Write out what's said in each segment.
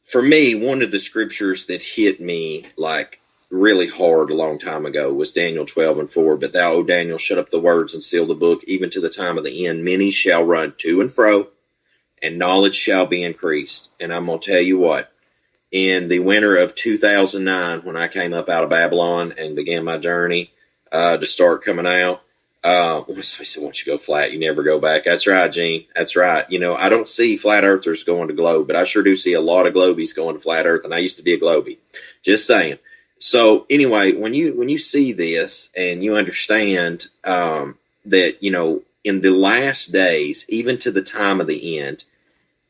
for me, one of the scriptures that hit me like really hard a long time ago was Daniel 12:4. But thou, O Daniel, shut up the words and seal the book, even to the time of the end. Many shall run to and fro, and knowledge shall be increased. And I'm going to tell you what, in the winter of 2009, when I came up out of Babylon and began my journey to start coming out, I said, once you go flat, you never go back. That's right, Gene. That's right. I don't see flat earthers going to globe, but I sure do see a lot of globies going to flat earth, and I used to be a globie. Just saying. So anyway, when you see this and you understand that, in the last days, even to the time of the end,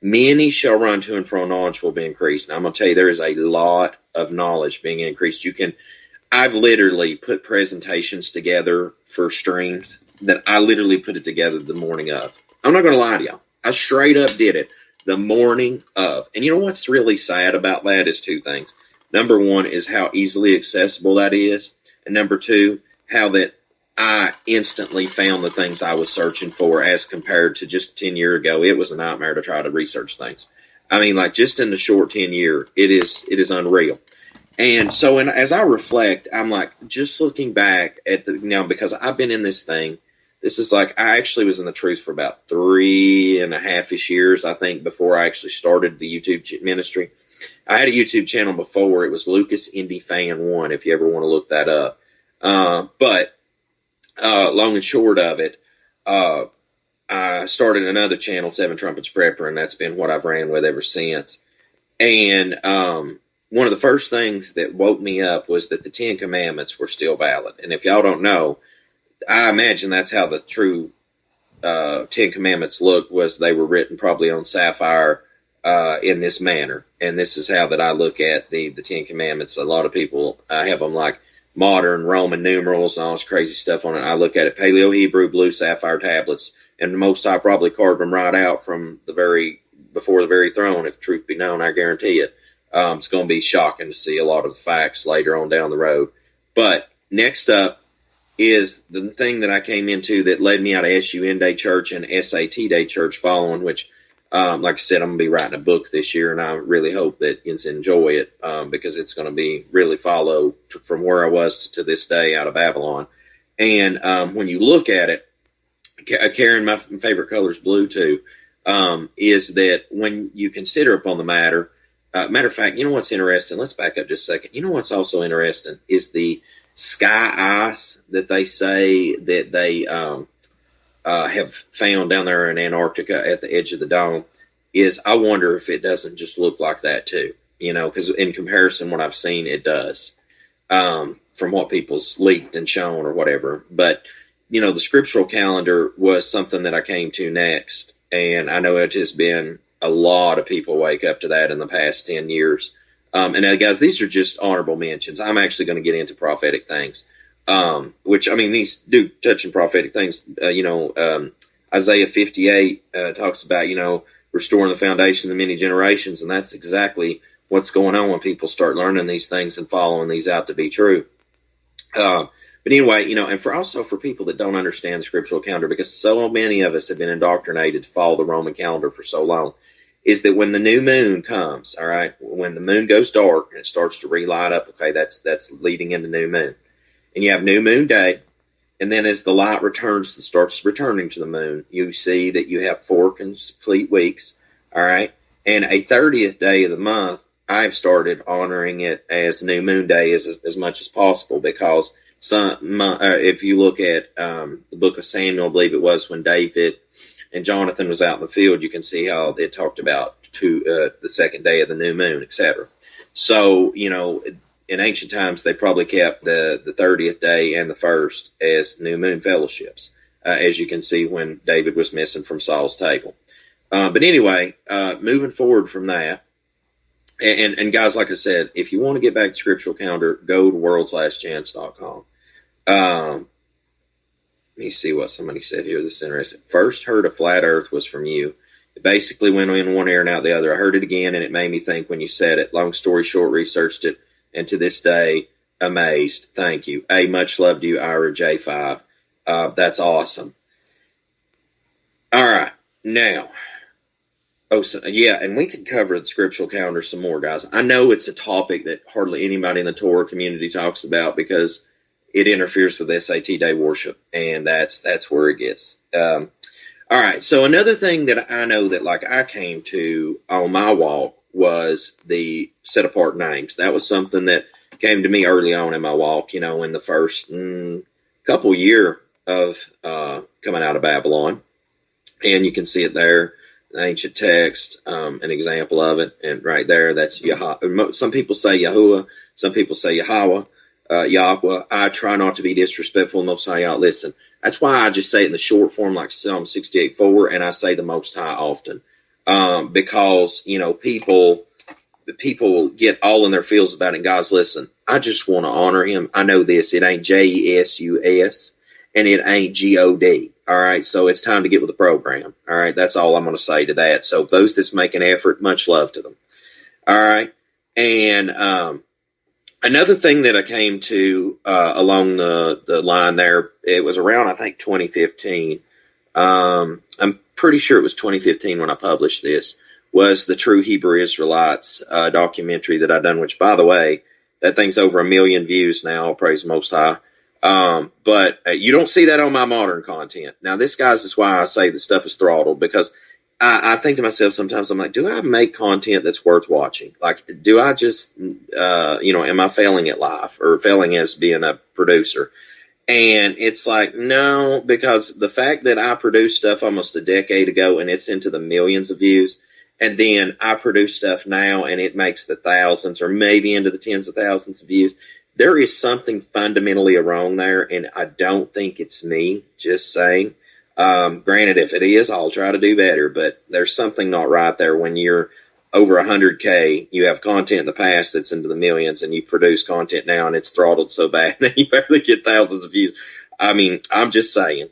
many shall run to and fro, knowledge will be increased. And I'm going to tell you, there is a lot of knowledge being increased. I've literally put presentations together for streams that I literally put it together the morning of. I'm not going to lie to y'all. I straight up did it the morning of. And you know what's really sad about that is two things. Number one is how easily accessible that is. And number two, how that I instantly found the things I was searching for as compared to just 10 years ago. It was a nightmare to try to research things. I mean, like just in the short 10 year, it is unreal. And so as I reflect, I'm like, just looking back at because I've been in this thing, this is like, I actually was in the truth for about 3.5-ish years, I think, before I actually started the YouTube ministry. I had a YouTube channel before. It was Lucas Indy Fan 1, if you ever want to look that up. But long and short of it, I started another channel, Seven Trumpets Prepper, and that's been what I've ran with ever since. And one of the first things that woke me up was that the Ten Commandments were still valid. And if y'all don't know, I imagine that's how the true Ten Commandments looked, was they were written probably on sapphire in this manner. And this is how that I look at the Ten Commandments. A lot of people have them like modern Roman numerals and all this crazy stuff on it. I look at it Paleo-Hebrew, blue sapphire tablets. And the Most High probably carved them right out from before the very throne, if truth be known, I guarantee it. It's going to be shocking to see a lot of the facts later on down the road. But next up is the thing that I came into that led me out of SUN Day Church and SAT Day Church following, which, like I said, I'm going to be writing a book this year, and I really hope that you enjoy it because it's going to be really follow from where I was to this day out of Babylon. And when you look at it, Karen, my favorite color is blue too, is that when you consider upon the matter, matter of fact, you know what's interesting? Let's back up just a second. You know what's also interesting is the sky ice that they say that they have found down there in Antarctica at the edge of the dome. I wonder if it doesn't just look like that too. Because in comparison, what I've seen, it does from what people's leaked and shown or whatever. But the scriptural calendar was something that I came to next, and I know it has been a lot of people wake up to that in the past 10 years. And guys, these are just honorable mentions. I'm actually going to get into prophetic things, which, I mean, these do touch on prophetic things. Isaiah 58 talks about, restoring the foundation of many generations. And that's exactly what's going on when people start learning these things and following these out to be true. But anyway, and for people that don't understand the scriptural calendar, because so many of us have been indoctrinated to follow the Roman calendar for so long, is that when the new moon comes, all right, when the moon goes dark and it starts to relight up, okay, that's leading into new moon. And you have new moon day, and then as the light starts returning to the moon, you see that you have 4 complete weeks, all right, and a 30th day of the month. I've started honoring it as new moon day as much as possible, because if you look at the book of Samuel, I believe it was, when David and Jonathan was out in the field, you can see how they talked about the second day of the new moon, etc. So, in ancient times, they probably kept the 30th day and the first as new moon fellowships, as you can see when David was missing from Saul's table. But anyway, moving forward from that, and guys, like I said, if you want to get back to scriptural calendar, go to worldslastchance.com. Let me see what somebody said here. This is interesting. First heard a flat earth was from you. It basically went in one ear and out the other. I heard it again, and it made me think when you said it. Long story short, researched it, and to this day, amazed. Thank you. Much love to you, Ira J5. That's awesome. All right. Now, Oh, so, yeah, and we could cover the scriptural calendar some more, guys. I know it's a topic that hardly anybody in the Torah community talks about because it interferes with SAT day worship, and that's where it gets. All right, so another thing that I know that like I came to on my walk was the set apart names. That was something that came to me early on in my walk. You know, in the first couple year of coming out of Babylon, and you can see it there. Ancient text, an example of it, and right there, that's Yahweh. Some people say Yahuwah, some people say Yahweh, Yahweh. I try not to be disrespectful. Most High, y'all listen. That's why I just say it in the short form, like Psalm 68:4, and I say the Most High often, because you know people get all in their feels about it. Guys, listen, I just want to honor him. I know this. It ain't Jesus, and it ain't God. All right, so it's time to get with the program. All right, that's all I'm going to say to that. So those that's making effort, much love to them. All right, and another thing that I came to along the line there, it was around, I think, 2015. I'm pretty sure it was 2015 when I published this, was the True Hebrew Israelites documentary that I done, which, by the way, that thing's over 1 million views now, praise Most High. But you don't see that on my modern content. Now, this, guys, is why I say the stuff is throttled, because I think to myself sometimes, I'm like, do I make content that's worth watching? Like, do I just, am I failing at life or failing as being a producer? And it's like, no, because the fact that I produced stuff almost a decade ago and it's into the millions of views, and then I produce stuff now and it makes the thousands or maybe into the tens of thousands of views, there is something fundamentally wrong there, and I don't think it's me, just saying. Granted, if it is, I'll try to do better, but there's something not right there when you're over 100K, you have content in the past that's into the millions, and you produce content now and it's throttled so bad that you barely get thousands of views. I mean, I'm just saying,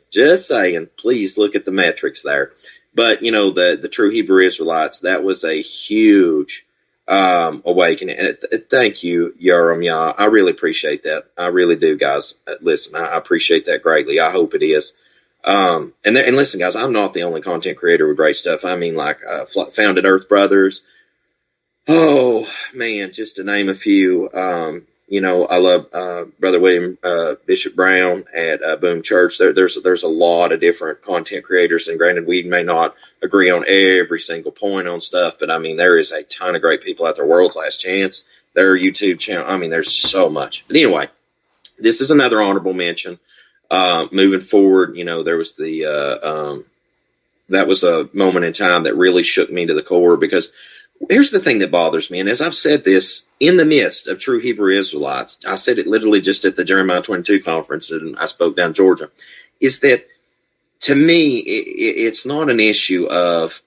please look at the metrics there. But, you know, the True Hebrew Israelites, that was a huge awakening. And thank you, Yoram Yah. I really appreciate that. I really do, guys. Listen, I appreciate that greatly. I hope it is. And listen, guys, I'm not the only content creator with great stuff. I mean, like Founded Earth Brothers. Oh man, just to name a few. I love Brother William Bishop Brown at Boom Church. There's a lot of different content creators, and granted, we may not agree on every single point on stuff, but I mean, there is a ton of great people out there. World's Last Chance, their YouTube channel. I mean, there's so much. But anyway, this is another honorable mention. Moving forward, you know, there was that was a moment in time that really shook me to the core, because here's the thing that bothers me. And as I've said this in the midst of True Hebrew Israelites, I said it literally just at the Jeremiah 22 conference, and I spoke down Georgia, is that to me, it's not an issue of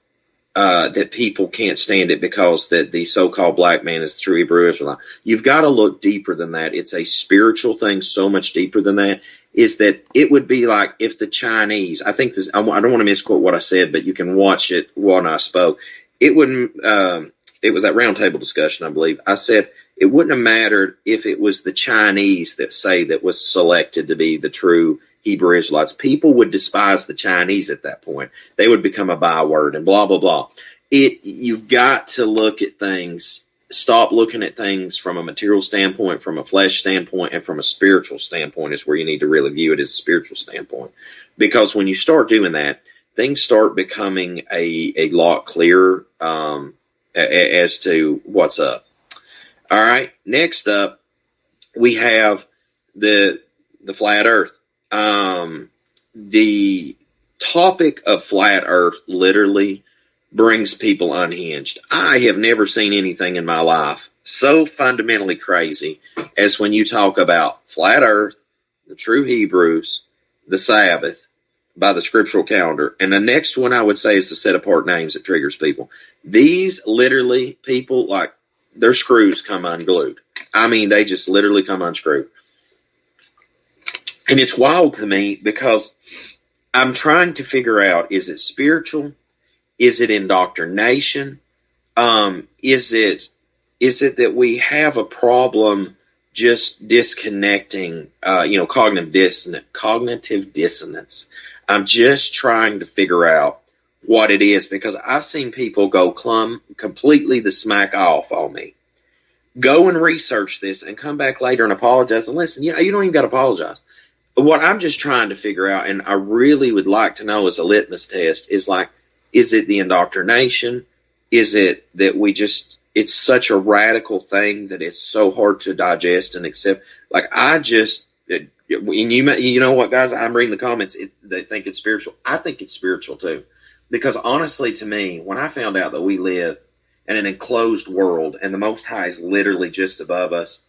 that people can't stand it because that the so-called black man is the True Hebrew Israelite. You've got to look deeper than that. It's a spiritual thing, so much deeper than that. Is that it would be like if the Chinese, I think this, I don't want to misquote what I said, but you can watch it when I spoke. It wouldn't, it was that roundtable discussion, I believe. I said it wouldn't have mattered if it was the Chinese that was selected to be the true Hebrew Israelites. People would despise the Chinese at that point. They would become a byword and blah, blah, blah. You've got to look at things. Stop looking at things from a material standpoint, from a flesh standpoint, and from a spiritual standpoint is where you need to really view it as a spiritual standpoint. Because when you start doing that, things start becoming a lot clearer as to what's up. All right, next up, we have the flat earth. The topic of flat earth literally brings people unhinged. I have never seen anything in my life so fundamentally crazy as when you talk about flat earth, the true Hebrews, the Sabbath, by the scriptural calendar. And the next one I would say is the set apart names that triggers people. These literally, people, like, their screws come unglued. I mean, they just literally come unscrewed. And it's wild to me because I'm trying to figure out, is it spiritual? Is it indoctrination? Is it that we have a problem just disconnecting, cognitive dissonance? I'm just trying to figure out what it is, because I've seen people go completely the smack off on me. Go and research this and come back later and apologize. And listen, you don't even got to apologize. What I'm just trying to figure out, and I really would like to know as a litmus test, is like, is it the indoctrination? Is it that it's such a radical thing that it's so hard to digest and accept? Like, and you know what, guys? I'm reading the comments. They think it's spiritual. I think it's spiritual too. Because honestly, to me, when I found out that we live in an enclosed world and the Most High is literally just above us,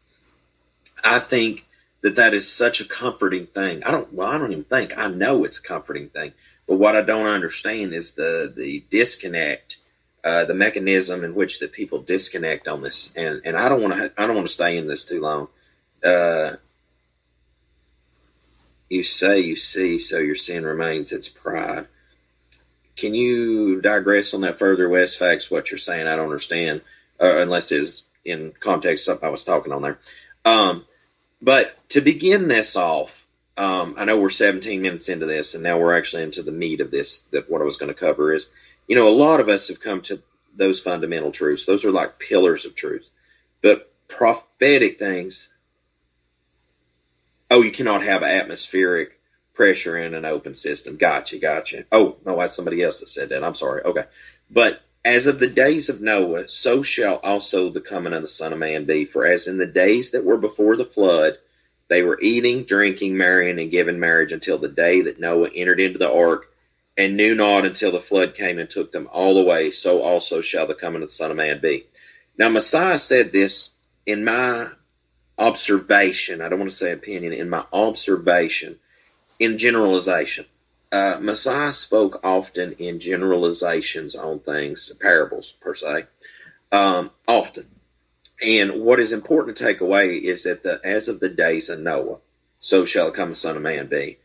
I think that is such a comforting thing. I know it's a comforting thing. But what I don't understand is the disconnect, the mechanism in which that people disconnect on this. And I don't want to stay in this too long. You say you see, so your sin remains. It's pride. Can you digress on that further, West? Facts, what you're saying, I don't understand, unless it's in context something I was talking on there. But to begin this off, I know we're 17 minutes into this, and now we're actually into the meat of this. That what I was going to cover is, a lot of us have come to those fundamental truths. Those are like pillars of truth. But prophetic things, you cannot have atmospheric pressure in an open system. Gotcha. Oh, no, that's somebody else that said that. I'm sorry. Okay. But as of the days of Noah, so shall also the coming of the Son of Man be. For as in the days that were before the flood, they were eating, drinking, marrying, and giving marriage until the day that Noah entered into the ark, and knew not until the flood came and took them all away. So also shall the coming of the Son of Man be. Now, Messiah said this in my observation. I don't want to say opinion. In my observation, in generalization. Messiah spoke often in generalizations on things, parables per se, often. And what is important to take away is that as of the days of Noah, so shall come the Son of Man be,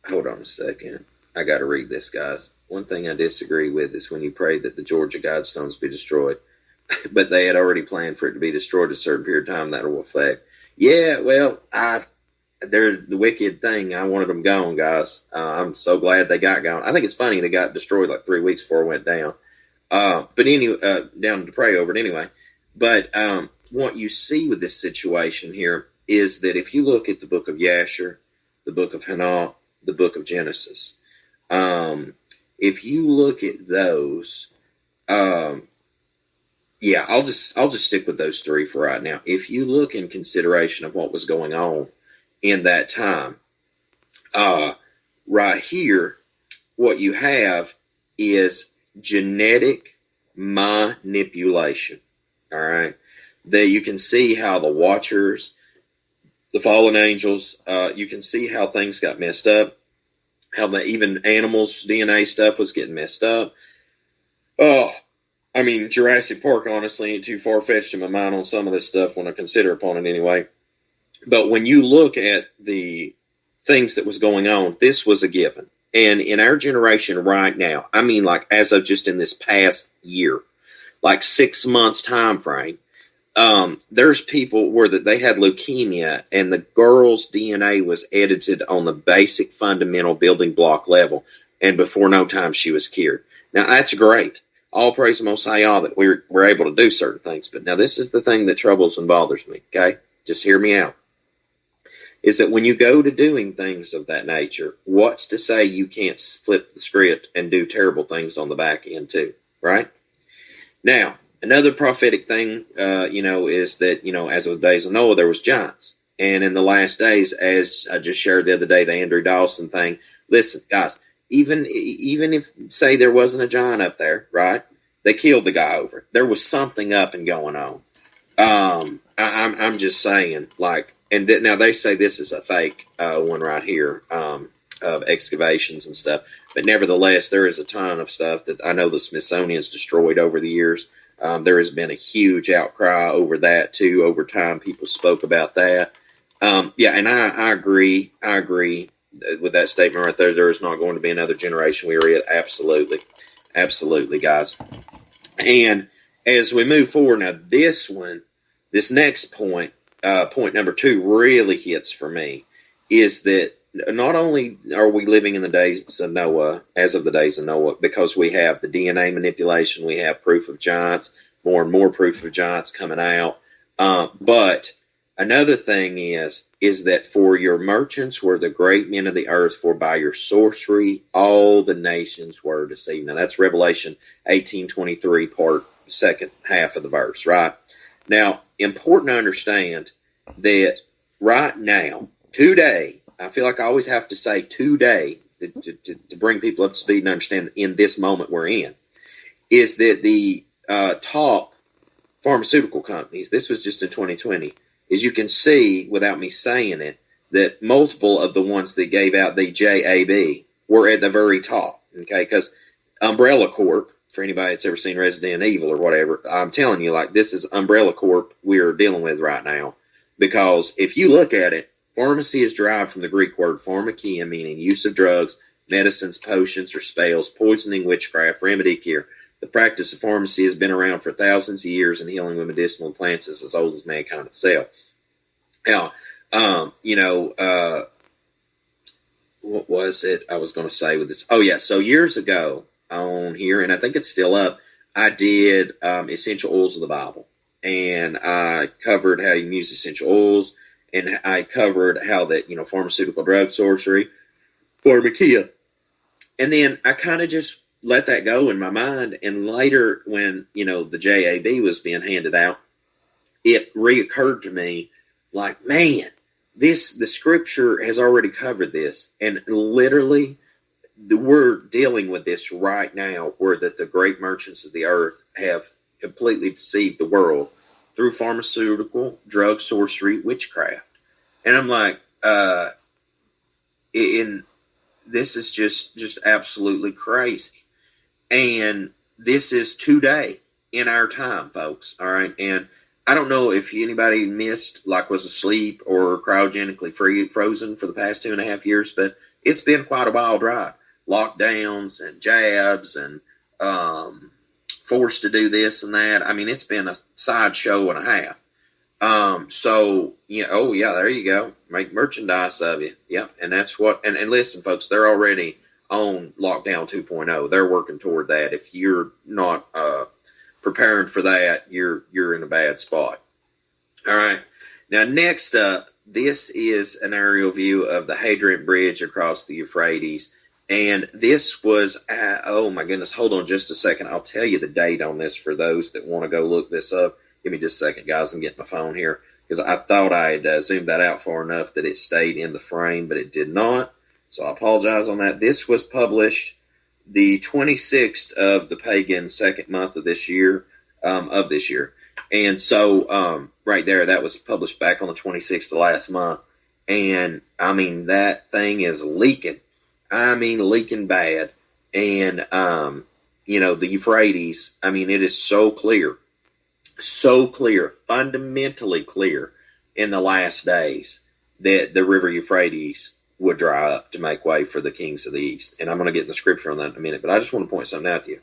hold on a second. I got to read this, guys. One thing I disagree with is when you pray that the Georgia Guidestones be destroyed, but they had already planned for it to be destroyed at a certain period of time. That will affect. Yeah, well, they're the wicked thing. I wanted them gone, guys. I'm so glad they got gone. I think it's funny they got destroyed like 3 weeks before it went down. But anyway, down to pray over it anyway. But what you see with this situation here is that if you look at the book of Yasher, the book of Hannah, the book of Genesis, if you look at those, I'll just stick with those three for right now. If you look in consideration of what was going on in that time, right here, what you have is genetic manipulation. All right, you can see how the Watchers, the fallen angels, you can see how things got messed up, how even animals' DNA stuff was getting messed up. I mean, Jurassic Park, honestly, ain't too far-fetched in my mind on some of this stuff when I consider upon it anyway. But when you look at the things that was going on, this was a given. And in our generation right now, I mean, like as of just in this past year, like 6 months time frame, there's people where they had leukemia and the girl's DNA was edited on the basic fundamental building block level. And before no time, she was cured. Now, that's great. All praise the Most High that we're able to do certain things. But now this is the thing that troubles and bothers me, okay? Just hear me out. Is that when you go to doing things of that nature, what's to say you can't flip the script and do terrible things on the back end too, right? Now, another prophetic thing, is that, as of the days of Noah, there was giants. And in the last days, as I just shared the other day, the Andrew Dawson thing, listen, guys, even if, say, there wasn't a giant up there, right? They killed the guy over it. There was something up and going on. I'm just saying, like, and now they say this is a fake one right here of excavations and stuff. But nevertheless, there is a ton of stuff that I know the Smithsonian's destroyed over the years. There has been a huge outcry over that, too. Over time, people spoke about that. And I agree. I agree with that statement right there. There is not going to be another generation we are in. Absolutely. Absolutely, guys. And as we move forward, now this next point, point number 2 really hits for me, is that not only are we living in the days of Noah, as of the days of Noah, because we have the DNA manipulation, we have proof of giants, more and more proof of giants coming out. But another thing is that for your merchants were the great men of the earth, for by your sorcery all the nations were deceived. Now that's Revelation 18:23, part second half of the verse, right? Now, important to understand that right now, today, I feel like I always have to say today to bring people up to speed and understand in this moment we're in, is that the top pharmaceutical companies, this was just in 2020, as you can see without me saying it, that multiple of the ones that gave out the JAB were at the very top, okay? Because Umbrella Corp, for anybody that's ever seen Resident Evil or whatever, I'm telling you, like, this is Umbrella Corp we're dealing with right now. Because if you look at it, pharmacy is derived from the Greek word pharmakia, meaning use of drugs, medicines, potions, or spells, poisoning, witchcraft, remedy, cure. The practice of pharmacy has been around for thousands of years, and healing with medicinal plants is as old as mankind itself. Now, what was it I was going to say with this? Oh, yeah. So years ago on here, and I think it's still up, I did Essential Oils of the Bible. And I covered how you can use essential oils, and I covered how that, pharmaceutical drug sorcery, pharmakia. And then I kind of just let that go in my mind. And later when, the JAB was being handed out, it reoccurred to me like, man, the scripture has already covered this. And literally we're dealing with this right now, where that the great merchants of the earth have completely deceived the world through pharmaceutical, drug, sorcery, witchcraft. And I'm like, this is just absolutely crazy. And this is today in our time, folks. All right. And I don't know if anybody missed, like was asleep or cryogenically frozen for the past 2.5 years, but it's been quite a wild ride. Lockdowns and jabs and, forced to do this and that. I mean, it's been a sideshow and a half. So, oh yeah, there you go. Make merchandise of you. Yep. And that's what, and listen, folks, they're already on lockdown 2.0. They're working toward that. If you're not, preparing for that, you're in a bad spot. All right. Now, next up, this is an aerial view of the Hadrian Bridge across the Euphrates. And this was, oh my goodness, hold on just a second. I'll tell you the date on this for those that want to go look this up. Give me just a second, guys. I'm getting my phone here because I thought I had zoomed that out far enough that it stayed in the frame, but it did not. So I apologize on that. This was published the 26th of the pagan second month of this year, And so right there, that was published back on the 26th of last month. And I mean, that thing is leaking. I mean, leaking bad. And, the Euphrates, I mean, it is so clear, fundamentally clear in the last days that the river Euphrates would dry up to make way for the kings of the east. And I'm going to get in the scripture on that in a minute, but I just want to point something out to you.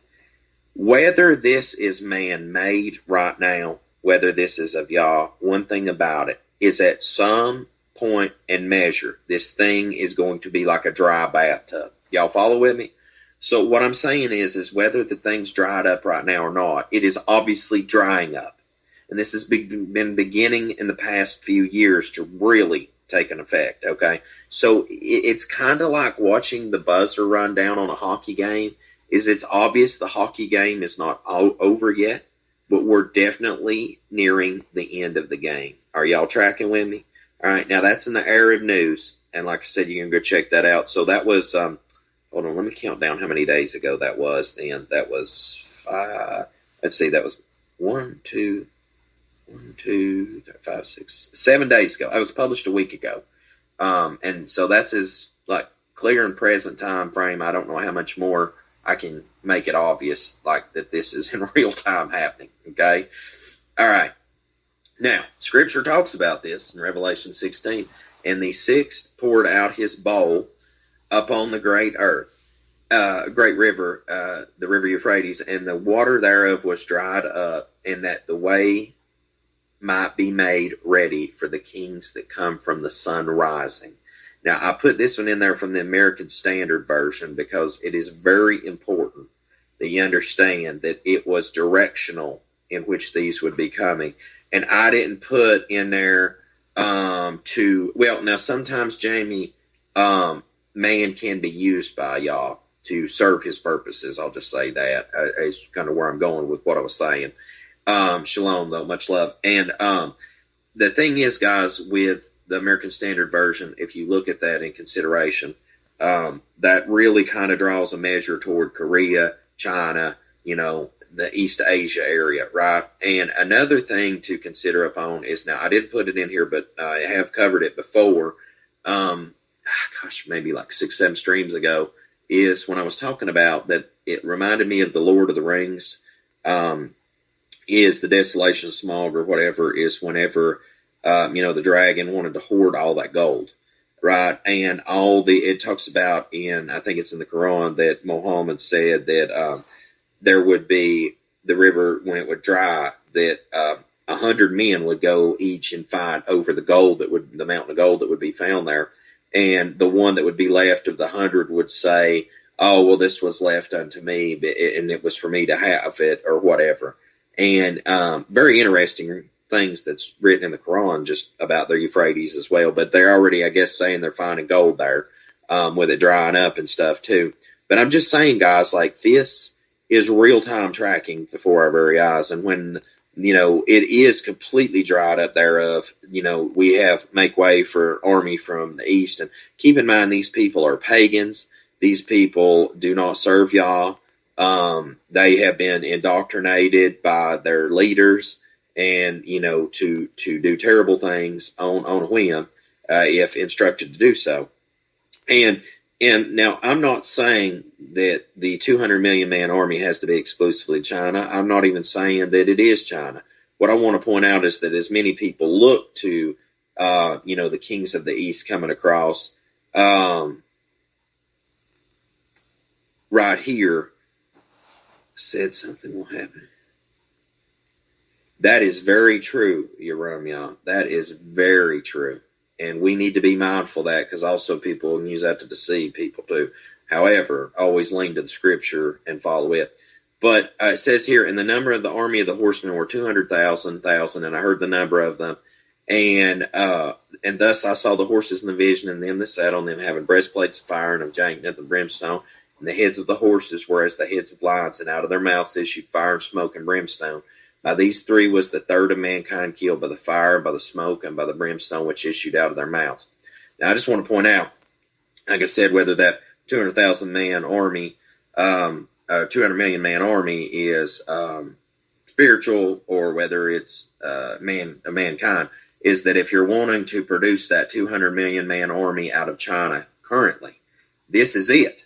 Whether this is man-made right now, whether this is of Yah, one thing about it is at some point and measure, this thing is going to be like a dry bathtub. Y'all follow with me? So what I'm saying is whether the thing's dried up right now or not, it is obviously drying up. And this has been beginning in the past few years to really take an effect, okay? So it's kind of like watching the buzzer run down on a hockey game. It's obvious the hockey game is not over yet, but we're definitely nearing the end of the game. Are y'all tracking with me? All right, now that's in the Arab News, and like I said, you can go check that out. So that was, hold on, let me count down how many days ago that was. Then that was 7 days ago. I was published a week ago, and so that's as like clear and present time frame. I don't know how much more I can make it obvious, like that this is in real time happening. Okay, all right. Now, Scripture talks about this in Revelation 16. And the sixth poured out his bowl upon the great river, the river Euphrates, and the water thereof was dried up, and that the way might be made ready for the kings that come from the sun rising. Now, I put this one in there from the American Standard Version because it is very important that you understand that it was directional in which these would be coming. And I didn't put in there now sometimes, Jamie, man can be used by Yah to serve his purposes. I'll just say that is kind of where I'm going with what I was saying. Shalom, though, much love. And the thing is, guys, with the American Standard Version, if you look at that in consideration, that really kind of draws a measure toward Korea, China, the East Asia area, right? And another thing to consider upon is, now I didn't put it in here, but I have covered it before, maybe like 6-7 streams ago, is when I was talking about that it reminded me of the Lord of the Rings, is the Desolation of Smaug or whatever, is whenever, the dragon wanted to hoard all that gold, right? And it talks about I think it's in the Quran, that Muhammad said that there would be the river when it would dry, that 100 men would go each and fight over the mountain of gold that would be found there. And the one that would be left of the 100 would say, "Oh, well, this was left unto me, and it was for me to have it," or whatever. And very interesting things that's written in the Quran just about the Euphrates as well. But they're already, I guess, saying they're finding gold there with it drying up and stuff too. But I'm just saying, guys, like, this is real-time tracking before our very eyes. And when, it is completely dried up thereof, we have make way for army from the east. And keep in mind, these people are pagans. These people do not serve Yah. They have been indoctrinated by their leaders and, to do terrible things on a whim, if instructed to do so. And now, I'm not saying that the 200 million man army has to be exclusively China. I'm not even saying that it is China. What I want to point out is that as many people look to, the kings of the East coming across, right here, said something will happen. That is very true, Yeremiah. That is very true. And we need to be mindful of that, because also people use that to deceive people too. However, always lean to the scripture and follow it. But it says here, and the number of the army of the horsemen were 200,000, and I heard the number of them. And thus I saw the horses in the vision, and them that sat on them having breastplates of fire and of jacinth and brimstone. And the heads of the horses were as the heads of lions, and out of their mouths issued fire and smoke and brimstone. By these three was the third of mankind killed, by the fire, by the smoke, and by the brimstone which issued out of their mouths. Now, I just want to point out, like I said, whether that 200,000 man army, 200 million man army is spiritual, or whether it's mankind, is that if you're wanting to produce that 200 million man army out of China currently, this is it.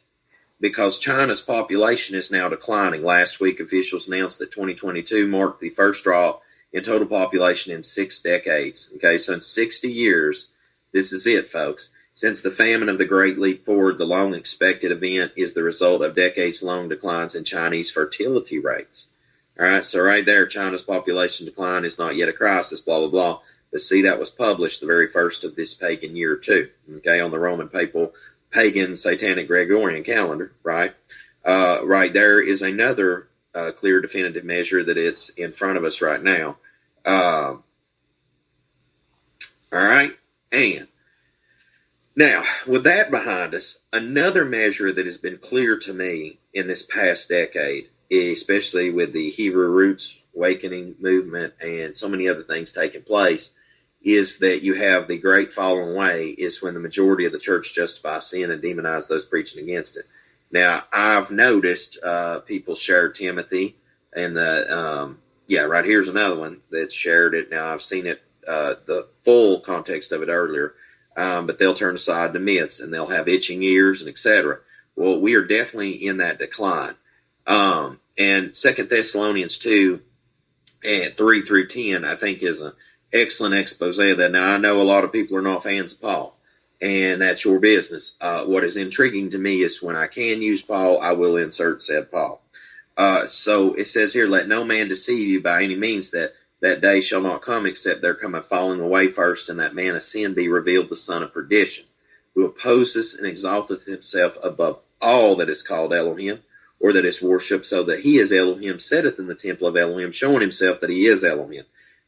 Because China's population is now declining. Last week, officials announced that 2022 marked the first drop in total population in 6 decades. Okay, so in 60 years, this is it, folks. Since the famine of the Great Leap Forward, the long-expected event is the result of decades-long declines in Chinese fertility rates. All right, so right there, China's population decline is not yet a crisis, blah, blah, blah. But see, that was published the very first of this pagan year, too, okay, on the Roman papal pagan satanic Gregorian calendar, right? Right there is another clear definitive measure that it's in front of us right now. All right, and now with that behind us, another measure that has been clear to me in this past decade, especially with the Hebrew Roots Awakening movement and so many other things taking place, is that you have the great falling away is when the majority of the church justify sin and demonize those preaching against it. Now, I've noticed people share Timothy, and right here's another one that shared it. Now, I've seen it, the full context of it earlier, but they'll turn aside to myths, and they'll have itching ears, and etc. Well, we are definitely in that decline. And 2 Thessalonians 2 and 3 through 10, I think, is an excellent expose of that. Now, I know a lot of people are not fans of Paul, and that's your business. What is intriguing to me is when I can use Paul, I will insert said Paul. So it says here, let no man deceive you by any means, that day shall not come except there come a falling away first, and that man of sin be revealed, the son of perdition, who opposes and exalteth himself above all that is called Elohim, or that is worshipped, so that he is Elohim, sitteth in the temple of Elohim, showing himself that he is Elohim.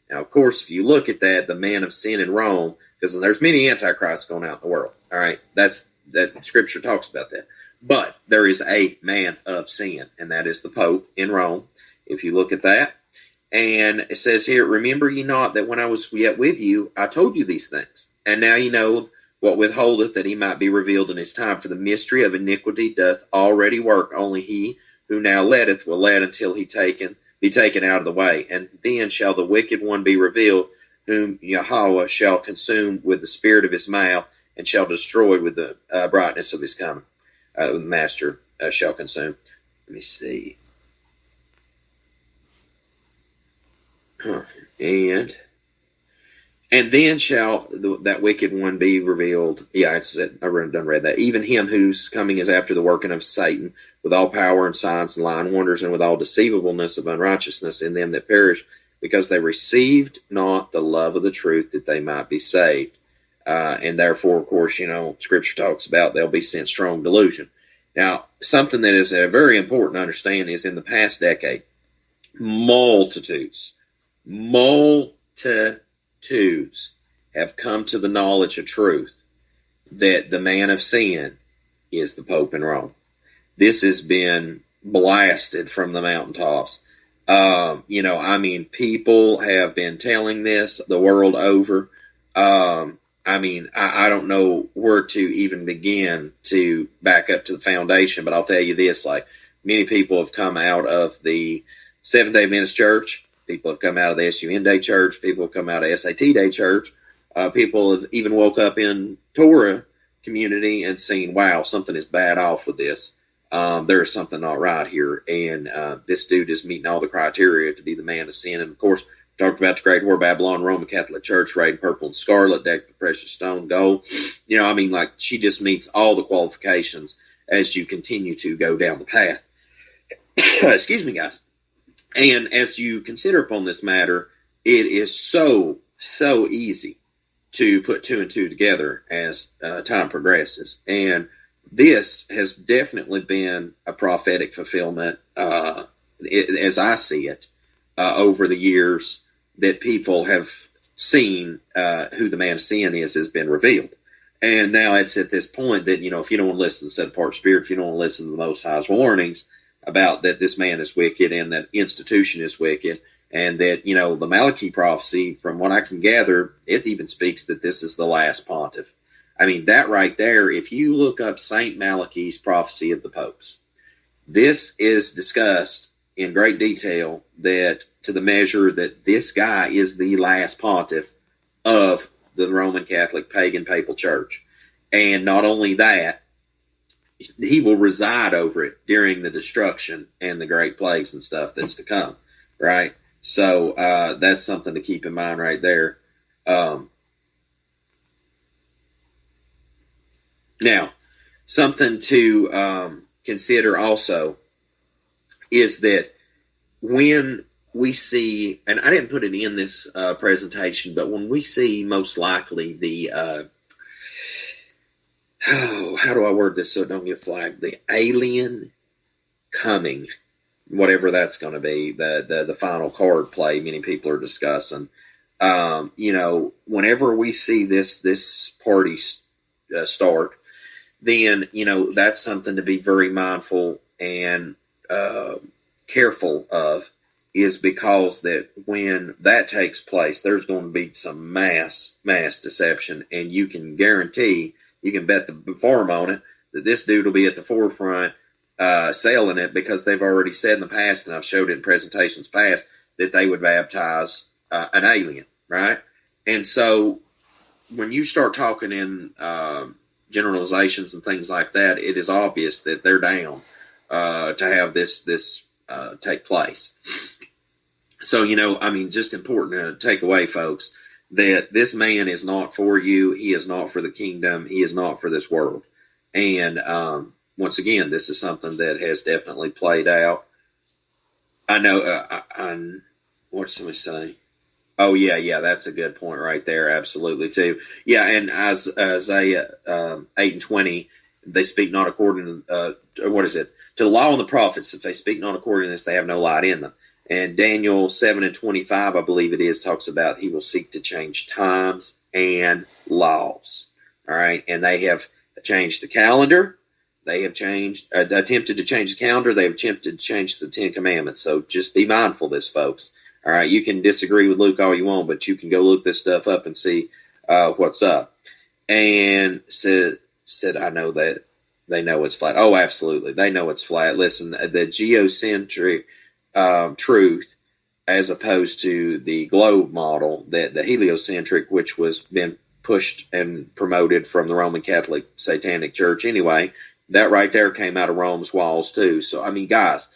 Now, of course, if you look at that, the man of sin in Rome, because there's many antichrists going out in the world, all right? That Scripture talks about that. But there is a man of sin, and that is the Pope in Rome, if you look at that. And it says here, remember ye not that when I was yet with you, I told you these things. And now ye know what withholdeth, that he might be revealed in his time. For the mystery of iniquity doth already work. Only he who now letteth will let until he be taken out of the way. And then shall the wicked one be revealed, whom Yahweh shall consume with the spirit of his mouth, and shall destroy with the brightness of his coming. The master shall consume. Let me see. And then shall that wicked one be revealed. Yeah, I done read that. Even him whose coming is after the working of Satan, with all power and signs and lying wonders, and with all deceivableness of unrighteousness in them that perish, because they received not the love of the truth, that they might be saved. And therefore, of course, Scripture talks about they'll be sent strong delusion. Now, something that is very important to understand is in the past decade, multitudes have come to the knowledge of truth that the man of sin is the Pope in Rome. This has been blasted from the mountaintops. People have been telling this the world over. I don't know where to even begin to back up to the foundation, but I'll tell you this, like many people have come out of the Seventh-day Adventist Church. People have come out of the SUN Day Church. People have come out of SAT Day Church. People have even woke up in Torah community and seen, wow, something is bad off with this. There is something not right here. And this dude is meeting all the criteria to be the man of sin. And, of course, talked about the Great Whore Babylon, Roman Catholic Church, arrayed in purple and scarlet, decked with precious stone, gold. She just meets all the qualifications as you continue to go down the path. Excuse me, guys. And as you consider upon this matter, it is so easy to put two and two together as time progresses. And this has definitely been a prophetic fulfillment, as I see it, over the years that people have seen who the man of sin is has been revealed. And now it's at this point that, if you don't want to listen to the set-apart spirit, if you don't want to listen to the Most High's warnings about that this man is wicked and that institution is wicked, and that, the Malachi prophecy, from what I can gather, it even speaks that this is the last pontiff. I mean, that right there, if you look up St. Malachi's prophecy of the popes, this is discussed in great detail that to the measure that this guy is the last pontiff of the Roman Catholic pagan papal church. And not only that, he will reside over it during the destruction and the great plagues and stuff that's to come, right? So that's something to keep in mind right there. Now, something to consider also is that when we see, and I didn't put it in this presentation, but when we see most likely the how do I word this so it don't get flagged? The alien coming, whatever that's going to be, the final card play many people are discussing. Whenever we see this party start, then, that's something to be very mindful and careful of, is because that when that takes place, there's going to be some mass deception, and you can guarantee, you can bet the farm on it, that this dude will be at the forefront selling it, because they've already said in the past, and I've showed it in presentations past, that they would baptize an alien, right? And so when you start talking in generalizations and things like that, it is obvious that they're down to have this take place. So, just important to take away, folks, that this man is not for you. He is not for the kingdom. He is not for this world. And once again, this is something that has definitely played out. I know, what did somebody say? Oh yeah, that's a good point right there. Absolutely too. Yeah, and as Isaiah 8:20, they speak not according to what is it, to the law and the prophets. If they speak not according to this, they have no light in them. And Daniel 7:25, I believe it is, talks about he will seek to change times and laws. All right, and they have changed the calendar. They have attempted to change the calendar. They have attempted to change the Ten Commandments. So just be mindful of this, folks. All right, you can disagree with Luke all you want, but you can go look this stuff up and see what's up. And said, I know that they know it's flat. Oh, absolutely, they know it's flat. Listen, the geocentric truth, as opposed to the globe model, that the heliocentric, which was been pushed and promoted from the Roman Catholic Satanic Church anyway, that right there came out of Rome's walls too. So I mean, guys,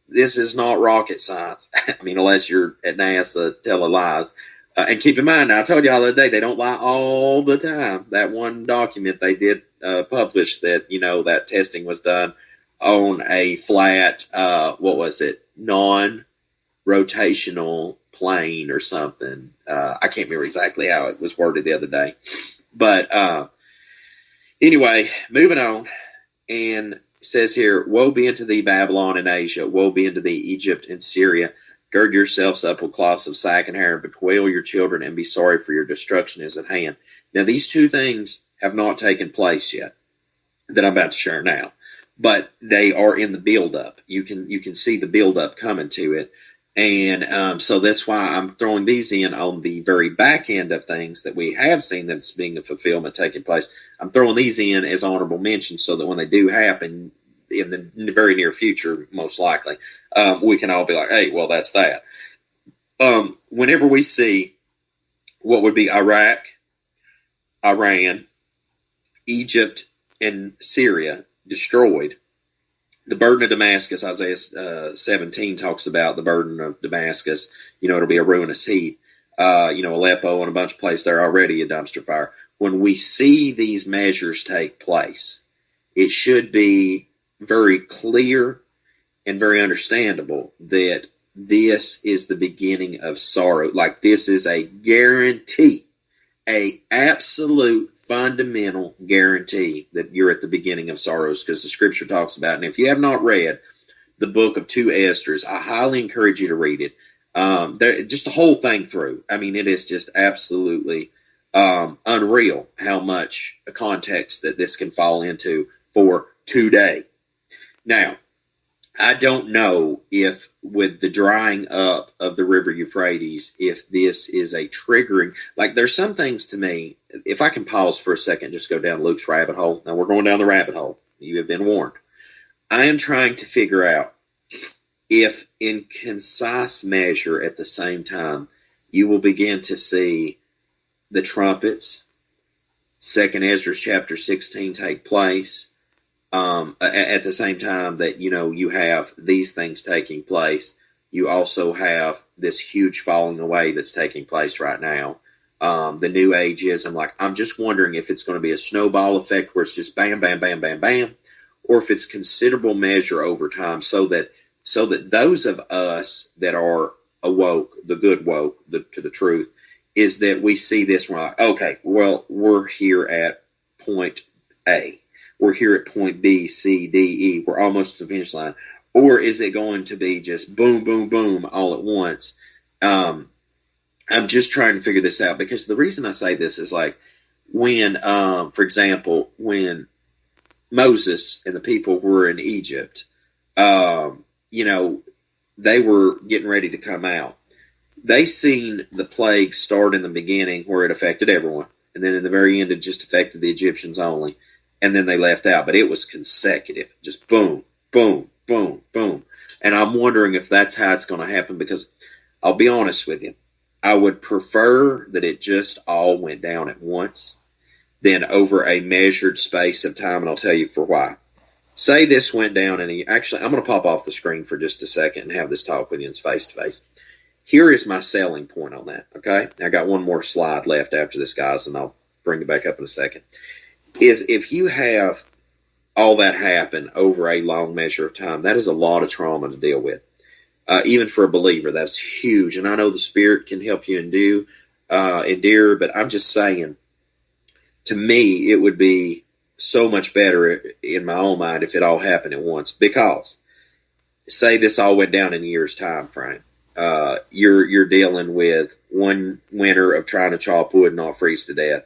this is not rocket science. I mean, unless you're at NASA telling lies. And keep in mind, I told you all the other day, they don't lie all the time. That one document they did publish that, that testing was done on a flat, non-rotational plane or something. I can't remember exactly how it was worded the other day. But anyway, moving on. And says here, woe be unto thee, Babylon and Asia, woe be unto thee, Egypt and Syria. Gird yourselves up with cloths of sack and hair, and bewail your children, and be sorry, for your destruction is at hand. Now, these two things have not taken place yet that I'm about to share now, but they are in the build-up. You can see the build-up coming to it, and so that's why I'm throwing these in on the very back end of things that we have seen that's being a fulfillment taking place. I'm throwing these in as honorable mentions so that when they do happen in the very near future, most likely, we can all be like, hey, well, that's that. Whenever we see what would be Iraq, Iran, Egypt, and Syria destroyed, the burden of Damascus, Isaiah 17 talks about the burden of Damascus. It'll be a ruinous heap. Aleppo and a bunch of places there already a dumpster fire. When we see these measures take place, it should be very clear and very understandable that this is the beginning of sorrow. Like, this is a guarantee, a absolute fundamental guarantee that you're at the beginning of sorrows, because the scripture talks about it. And if you have not read the book of 2 Esdras, I highly encourage you to read it. Just the whole thing through. I mean, it is just absolutely unreal how much a context that this can fall into for today. Now, I don't know if with the drying up of the river Euphrates, if this is a triggering, like there's some things to me, if I can pause for a second, just go down Luke's rabbit hole. Now we're going down the rabbit hole. You have been warned. I am trying to figure out if in concise measure at the same time, you will begin to see the trumpets, 2nd Ezra chapter 16 take place, at the same time that, you have these things taking place. You also have this huge falling away that's taking place right now. The new ageism, I'm just wondering if it's going to be a snowball effect where it's just bam, bam, bam, bam, bam, or if it's considerable measure over time so that those of us that are awoke, the good woke, to the truth, is that we see this, we're like, okay, well, we're here at point A. We're here at point B, C, D, E. We're almost to the finish line. Or is it going to be just boom, boom, boom all at once? I'm just trying to figure this out, because the reason I say this is when, for example, when Moses and the people were in Egypt, they were getting ready to come out. They seen the plague start in the beginning where it affected everyone. And then in the very end, it just affected the Egyptians only. And then they left out, but it was consecutive, just boom, boom, boom, boom. And I'm wondering if that's how it's going to happen, because I'll be honest with you, I would prefer that it just all went down at once than over a measured space of time, and I'll tell you for why. Say this went down, and actually, I'm going to pop off the screen for just a second and have this talk with you face to face. Here is my selling point on that, okay? I got one more slide left after this, guys, and I'll bring it back up in a second. Is if you have all that happen over a long measure of time, that is a lot of trauma to deal with. even for a believer, that's huge. And I know the Spirit can help you endure, but I'm just saying, to me, it would be so much better in my own mind if it all happened at once. Because, say this all went down in a year's time frame. You're dealing with one winter of trying to chop wood and not freeze to death,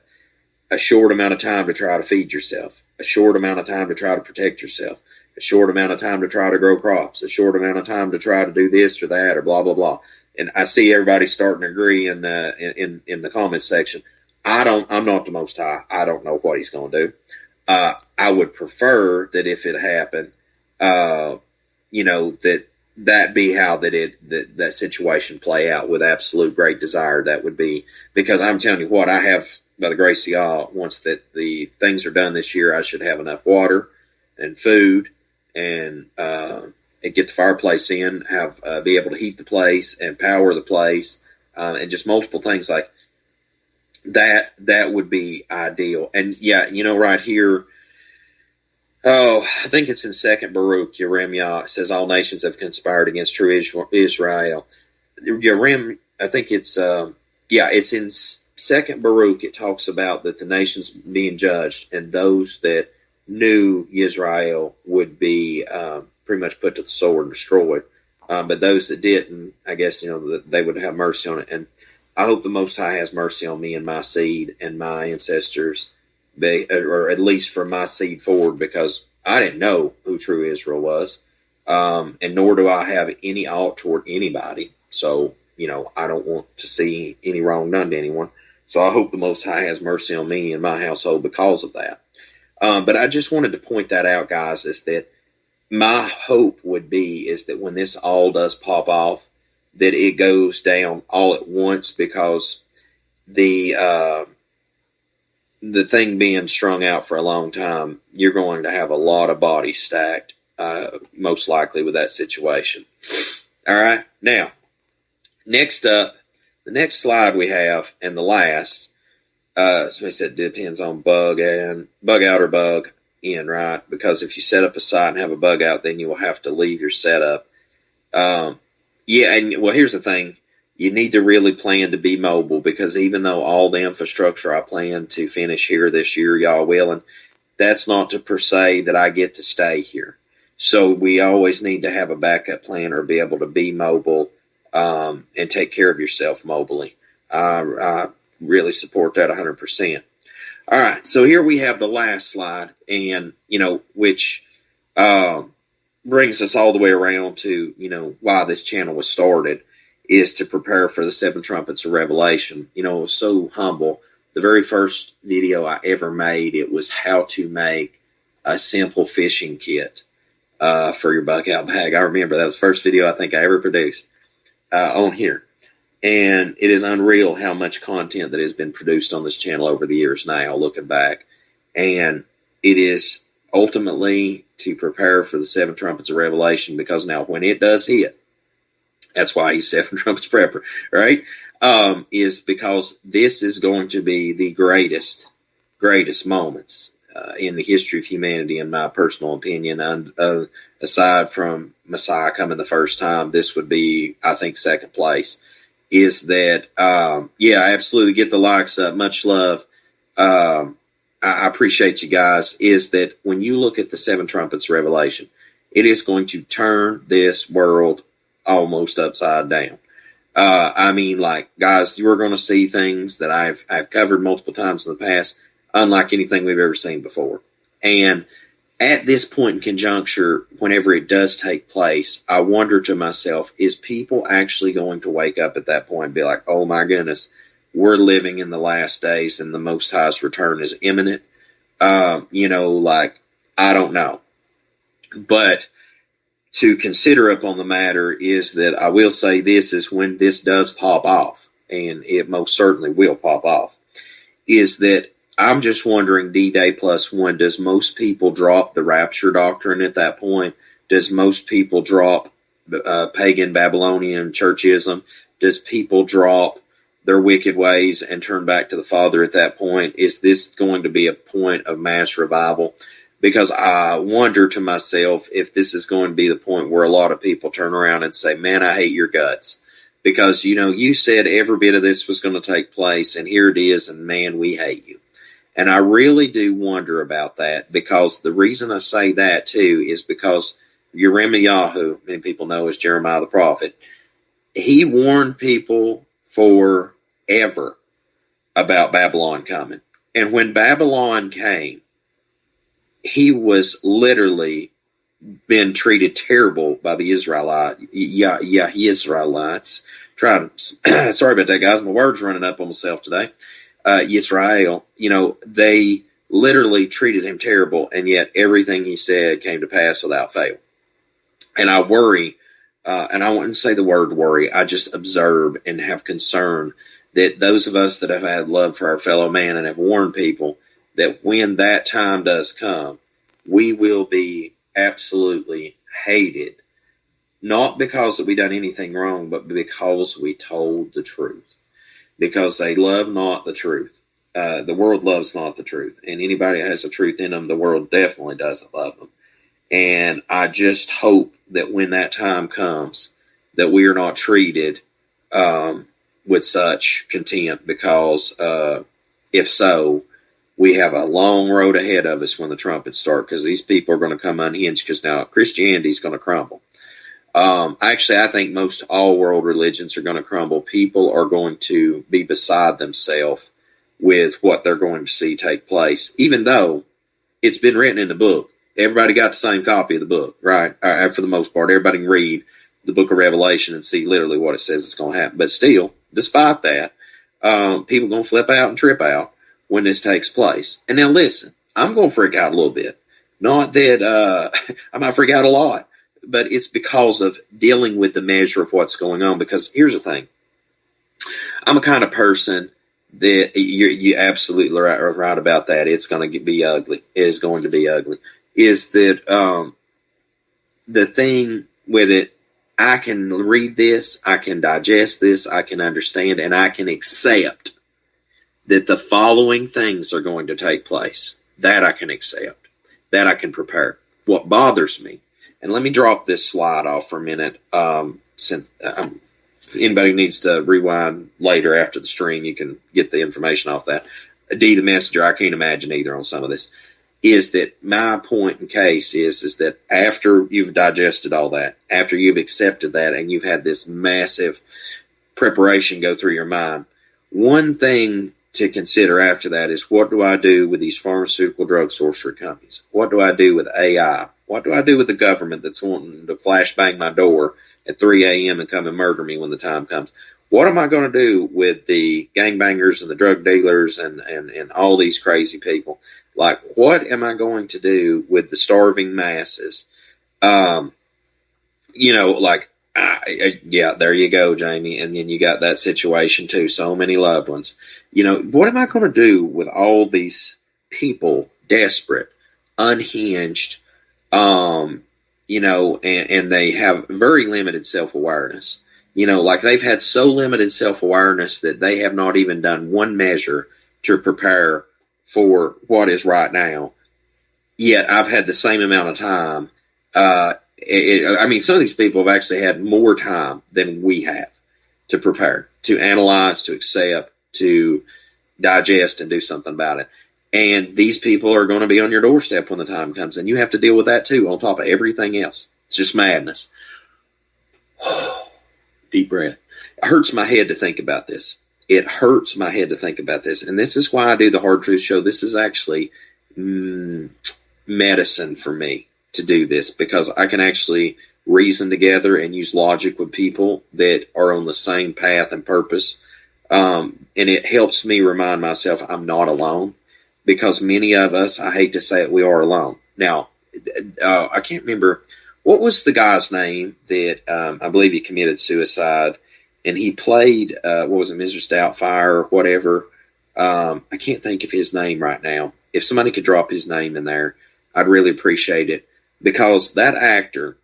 a short amount of time to try to feed yourself, a short amount of time to try to protect yourself, a short amount of time to try to grow crops, a short amount of time to try to do this or that or blah, blah, blah. And I see everybody starting to agree in the comments section. I'm not the Most High. I don't know what he's going to do. I would prefer that if it happened, that be how that situation play out with absolute great desire. That would be, because I'm telling you what, I have, by the grace of God, once that the things are done this year, I should have enough water and food and get the fireplace in, be able to heat the place and power the place, and just multiple things like that. That would be ideal. And yeah, right here, I think it's in 2nd Baruch, Yeremiah, it says all nations have conspired against true Israel. I think it's in 2nd Baruch. It talks about that the nations being judged, and those that knew Israel would be pretty much put to the sword and destroyed. But those that didn't, I guess, they would have mercy on it. And I hope the Most High has mercy on me and my seed and my ancestors, or at least from my seed forward, because I didn't know who true Israel was, and nor do I have any ought toward anybody. So, I don't want to see any wrong done to anyone. So I hope the Most High has mercy on me and my household because of that. But I just wanted to point that out, guys, is that my hope would be is that when this all does pop off, that it goes down all at once, because the thing being strung out for a long time, you're going to have a lot of bodies stacked, most likely with that situation. All right. Now, next up, the next slide we have, and the last, somebody said it depends on bug out or bug in, right? Because if you set up a site and have a bug out, then you will have to leave your setup. Here's the thing. You need to really plan to be mobile, because even though all the infrastructure I plan to finish here this year, y'all willing, that's not to per se that I get to stay here. So we always need to have a backup plan or be able to be mobile, and take care of yourself mobily. I really support that 100%. All right, so here we have the last slide, and which brings us all the way around to why this channel was started, is to prepare for the 7 trumpets of Revelation. It was so humble. The very first video I ever made, it was how to make a simple fishing kit for your buck out bag. I remember that was the first video I think I ever produced on here. And it is unreal how much content that has been produced on this channel over the years now, looking back. And it is ultimately to prepare for the 7 trumpets of Revelation, because now when it does hit, that's why he's 7 trumpets prepper, right? Is because this is going to be the greatest moments in the history of humanity, in my personal opinion. And aside from Messiah coming the first time, this would be, I think, second place. Is that, I absolutely get the likes up. Much love. I appreciate you guys. Is that when you look at the 7 trumpets Revelation, it is going to turn this world almost upside down. Guys, you are going to see things that I've covered multiple times in the past, unlike anything we've ever seen before. And at this point in conjuncture, whenever it does take place, I wonder to myself, is people actually going to wake up at that point and be like, oh my goodness, we're living in the last days and the Most High's return is imminent? I don't know. But to consider up on the matter is that I will say this is when this does pop off, and it most certainly will pop off, is that I'm just wondering, D-Day +1, does most people drop the rapture doctrine at that point? Does most people drop pagan Babylonian churchism? Does people drop their wicked ways and turn back to the Father at that point? Is this going to be a point of mass revival? because I wonder to myself if this is going to be the point where a lot of people turn around and say, man, I hate your guts. Because, you said every bit of this was going to take place, and here it is, and man, we hate you. And I really do wonder about that, because the reason I say that, too, is because Yirmiyahu, many people know as Jeremiah the prophet, he warned people forever about Babylon coming. And when Babylon came, he was literally been treated terrible by the Israelites. Sorry about that, guys. My words running up on myself today. Israel, they literally treated him terrible, and yet everything he said came to pass without fail. And I worry, and I wouldn't say the word worry, I just observe and have concern that those of us that have had love for our fellow man and have warned people that when that time does come, we will be absolutely hated, not because we done anything wrong, but because we told the truth. Because they love not the truth. The world loves not the truth. And anybody that has the truth in them, the world definitely doesn't love them. And I just hope that when that time comes, that we are not treated with such contempt, because if so, we have a long road ahead of us when the trumpets start, because these people are going to come unhinged, because now Christianity is going to crumble. Actually, I think most all world religions are going to crumble. People are going to be beside themselves with what they're going to see take place, even though it's been written in the book. Everybody got the same copy of the book, right? For the most part, everybody can read the book of Revelation and see literally what it says is going to happen. But still, despite that, people are going to flip out and trip out when this takes place. And now listen, I'm going to freak out a little bit. Not that I might freak out a lot, but it's because of dealing with the measure of what's going on. Because here's the thing. I'm a kind of person that you're absolutely right about that. It's going to be ugly. It is going to be ugly. Is that the thing with it, I can read this, I can digest this, I can understand, and I can accept that the following things are going to take place. That I can accept. That I can prepare. What bothers me, and let me drop this slide off for a minute, since if anybody needs to rewind later after the stream, you can get the information off that. D, the messenger, I can't imagine either on some of this. Is that my point in case is that after you've digested all that, after you've accepted that, and you've had this massive preparation go through your mind, one thing to consider after that is, what do I do with these pharmaceutical drug sorcery companies? What do I do with AI? What do I do with the government that's wanting to flashbang my door at 3 a.m. and come and murder me when the time comes? What am I going to do with the gangbangers and the drug dealers and all these crazy people? Like, what am I going to do with the starving masses? Yeah, there you go, Jamie. And then you got that situation too. So many loved ones. What am I going to do with all these people, desperate, unhinged, and they have very limited self-awareness. Like they've had so limited self-awareness that they have not even done one measure to prepare for what is right now. Yet I've had the same amount of time. Some of these people have actually had more time than we have to prepare, to analyze, to accept, to digest, and do something about it. And these people are going to be on your doorstep when the time comes, and you have to deal with that too, on top of everything else. It's just madness. Deep breath. It hurts my head to think about this. It hurts my head to think about this. And this is why I do the Hard Truth Show. This is actually medicine for me to do this, because I can actually reason together and use logic with people that are on the same path and purpose. And it helps me remind myself I'm not alone, because many of us, I hate to say it, we are alone. Now, I can't remember, what was the guy's name that I believe he committed suicide, and he played, Mr. Stoutfire or whatever. I can't think of his name right now. If somebody could drop his name in there, I'd really appreciate it, because that actor,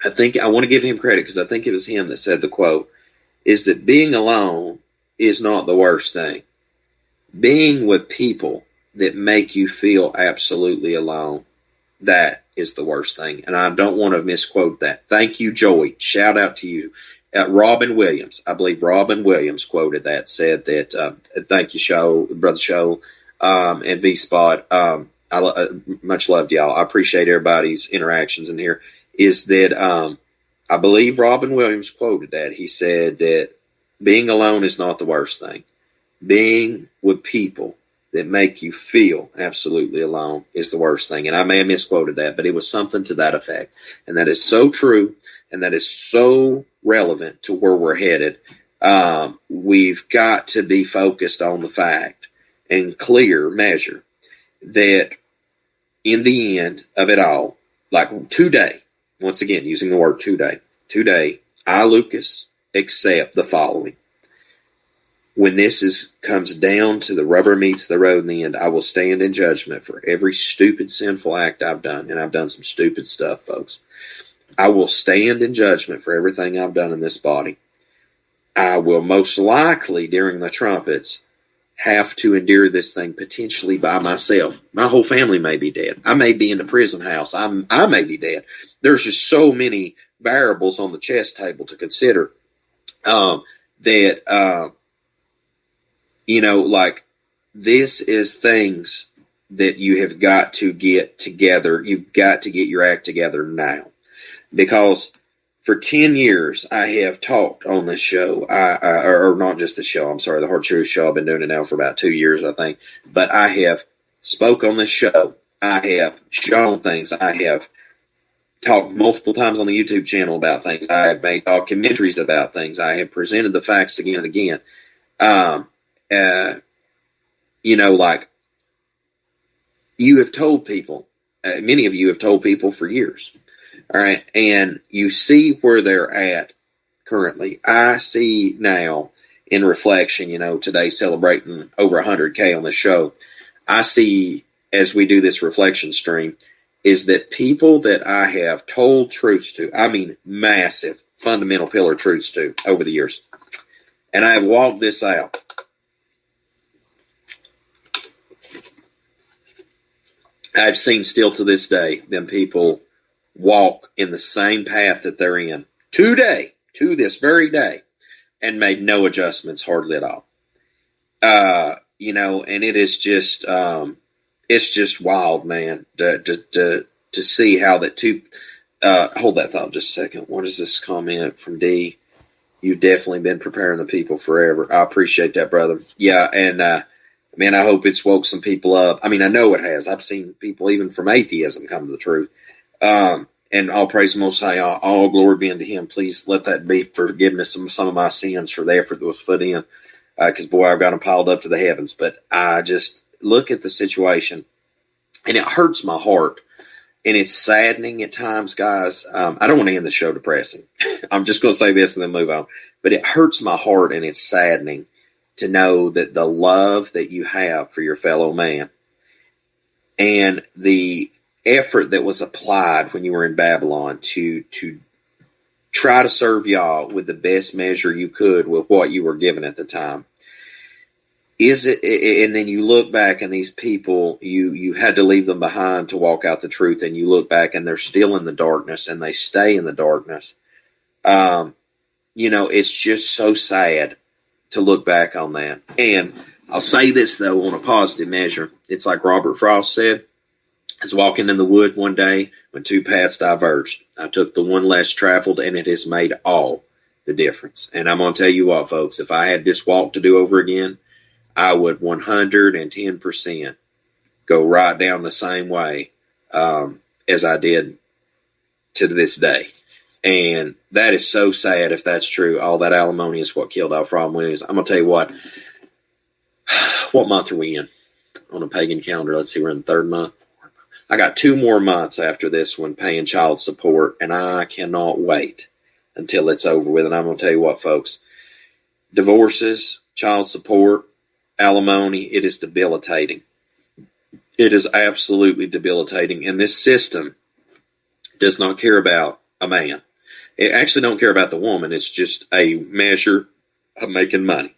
I want to give him credit, because I think it was him that said the quote, is that being alone is not the worst thing. Being with people that make you feel absolutely alone That is the worst thing. And I don't want to misquote that. Thank you, Joey. Shout out to you. Robin Williams, I believe Robin Williams quoted that, said that, thank you, Brother Show, and V-Spot. Much love to y'all. I appreciate everybody's interactions in here. Is that, I believe Robin Williams quoted that. He said that being alone is not the worst thing. Being with people that make you feel absolutely alone is the worst thing. And I may have misquoted that, but it was something to that effect. And that is so true, and that is so relevant to where we're headed. We've got to be focused on the fact and clear measure that in the end of it all, like today, once again, using the word today, I, Lucas, accept the following. When this comes down to the rubber meets the road in the end, I will stand in judgment for every stupid, sinful act I've done. And I've done some stupid stuff, folks. I will stand in judgment for everything I've done in this body. I will most likely, during the trumpets, have to endure this thing potentially by myself. My whole family may be dead. I may be in the prison house. I may be dead. There's just so many variables on the chess table to consider like this is things that you have got to get together. You've got to get your act together now. Because for 10 years, I have talked on this show, or not just the show, I'm sorry, the Hard Truth Show. I've been doing it now for about 2 years, I think. But I have spoke on this show. I have shown things. I have talked multiple times on the YouTube channel about things. I have made documentaries about things. I have presented the facts again and again. Like you have told people, many of you have told people for years. All right. And you see where they're at currently. I see now in reflection, today celebrating over 100K on the show. I see as we do this reflection stream is that people that I have told truths to, I mean, massive fundamental pillar truths to over the years. And I have walked this out. I've seen still to this day them people walk in the same path that they're in today, to this very day, and made no adjustments hardly at all. And it is just, it's just wild, man, to see how that two, hold that thought just a second. What is this comment from D? You've definitely been preparing the people forever. I appreciate that, brother. Yeah. And, man, I hope it's woke some people up. I mean, I know it has. I've seen people even from atheism come to the truth. And all praise Most High, all glory be unto Him. Please let that be forgiveness of some of my sins for the effort that was put in. Because, boy, I've got them piled up to the heavens. But I just look at the situation, and it hurts my heart. And it's saddening at times, guys. I don't want to end the show depressing. I'm just going to say this and then move on. But it hurts my heart, and it's saddening to know that the love that you have for your fellow man and the effort that was applied when you were in Babylon to try to serve Yah with the best measure you could with what you were given at the time. And then you look back and these people, you had to leave them behind to walk out the truth, and you look back and they're still in the darkness and they stay in the darkness. It's just so sad to look back on that. And I'll say this, though, on a positive measure. It's like Robert Frost said. I was walking in the wood one day when two paths diverged. I took the one less traveled, and it has made all the difference. And I'm going to tell you what, folks, if I had this walk to do over again, I would 110% go right down the same way as I did to this day. And that is so sad if that's true. All that alimony is what killed Alfred Williams. I'm going to tell you what month are we in on a pagan calendar? Let's see, we're in the third month. I got 2 more months after this one paying child support, and I cannot wait until it's over with. And I'm going to tell you what, folks, divorces, child support, alimony, it is debilitating. It is absolutely debilitating. And this system does not care about a man. It actually don't care about the woman. It's just a measure of making money.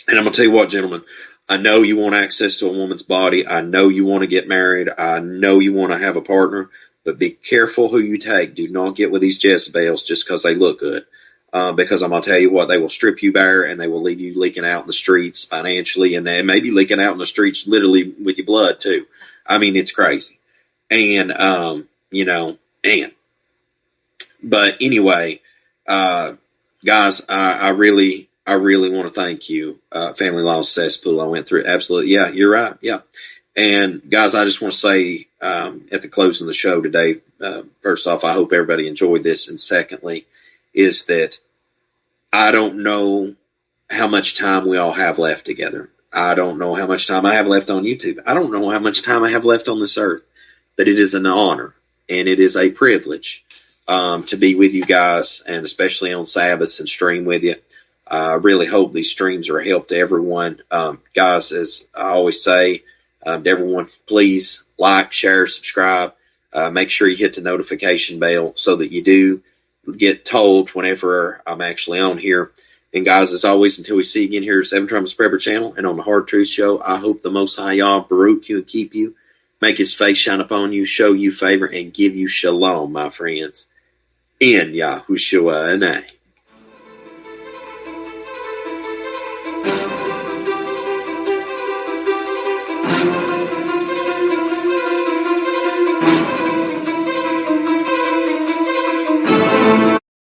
And I'm going to tell you what, gentlemen, I know you want access to a woman's body. I know you want to get married. I know you want to have a partner, but be careful who you take. Do not get with these Jezebels just because they look good. Because I'm going to tell you what, they will strip you bare and they will leave you leaking out in the streets financially, and they may be leaking out in the streets literally with your blood too. I mean, it's crazy. And, but anyway, guys, I really want to thank you. Family Law Cesspool. I went through it. Absolutely. Yeah, you're right. Yeah. And guys, I just want to say, at the close of the show today, first off, I hope everybody enjoyed this. And secondly, is that I don't know how much time we all have left together. I don't know how much time I have left on YouTube. I don't know how much time I have left on this earth, but it is an honor and it is a privilege to be with you guys, and especially on Sabbaths and stream with you. I really hope these streams are a help to everyone. Guys, as I always say to everyone, please like, share, subscribe. Make sure you hit the notification bell so that you do get told whenever I'm actually on here. And guys, as always, until we see you again here at Seven Trumpets Prepper Channel and on the Hard Truth Show, I hope the Most High Yah Baruch you and keep you, make his face shine upon you, show you favor, and give you shalom, my friends. In Yahushua and